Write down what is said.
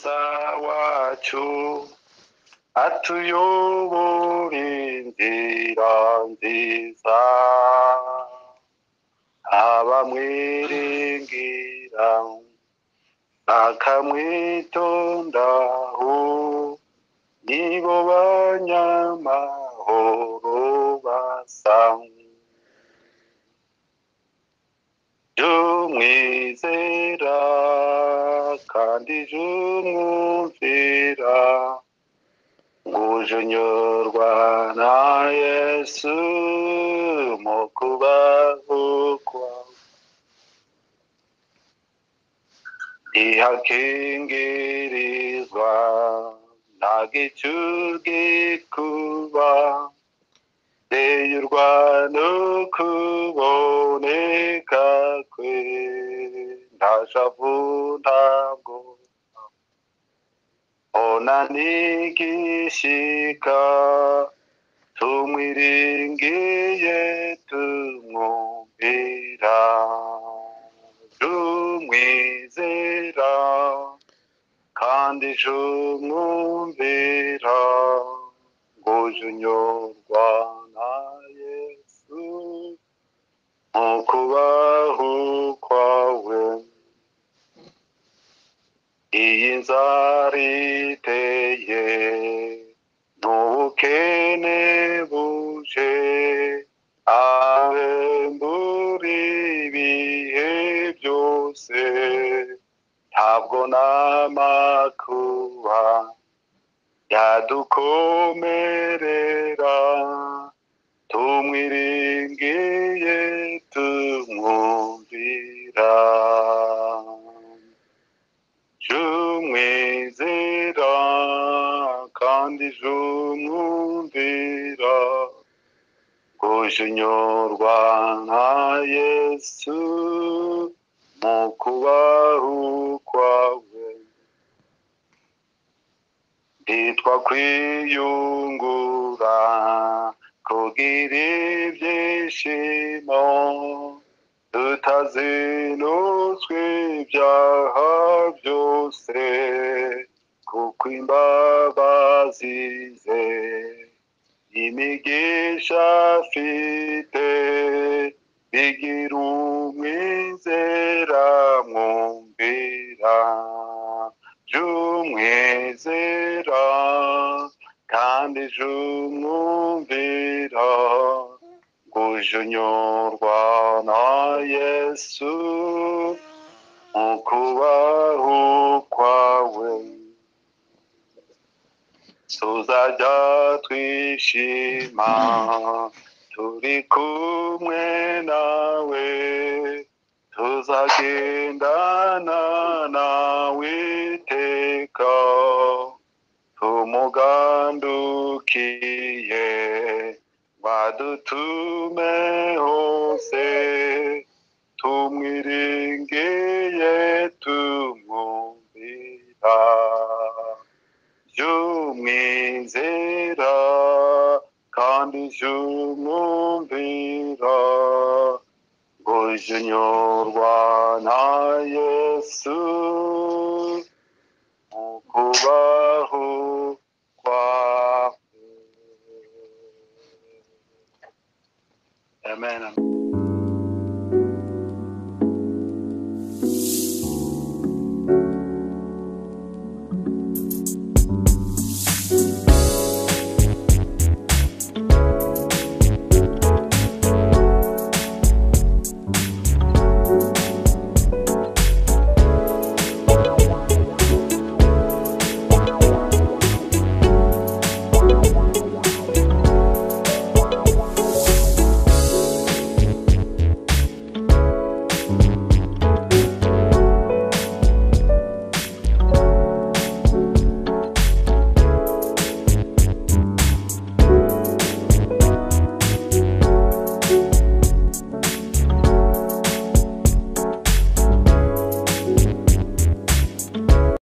mukiza wacu atuyobora inzira nziza, abamwiringira bakamwitondaho nibo banyamahoro basa. Jumwizera kandi jumwumvira, ngujunyorwa na Yesu mu kubaho kwawe. Ntihakingirizwa nta gicu gikuba, deyurwa no kuboneka kwe, nta shavu ntabwo ona nigishika, tumwiringiye tumwumvira. Jumwizera kandi jumwumvira, ngujunyorwa na Yesu mu kubaho kwawe. Iyi nzara iteye n'ubukene buje, abembura ibihe byose, ntabwo n'amakuba yadukomerera, tumwiringiye tumwumvira. Jumwizera kandi jumwumvira, ngujunyorwa na Yesu mu kubaho kwawe. Ntitwa kwiyungura kugira ibyishimo, tutazinutswe ibyaha byose, kuko imbabazi ze imigisha afite, bigira umwizera mwumvira. Jumwizera kandi jumwumvira, ngujunyorwa na Yesu mu kubaho kwawe. Tuzajya twishima turi kumwe nawe, tuzagendana nawe iteka, tumugandukiye badutume hose, tumwiringiye tumwumvira. Jumwizera kandi jumwumvira, ngujunyorwa na Yesu mu kubaho kwawe. Amen.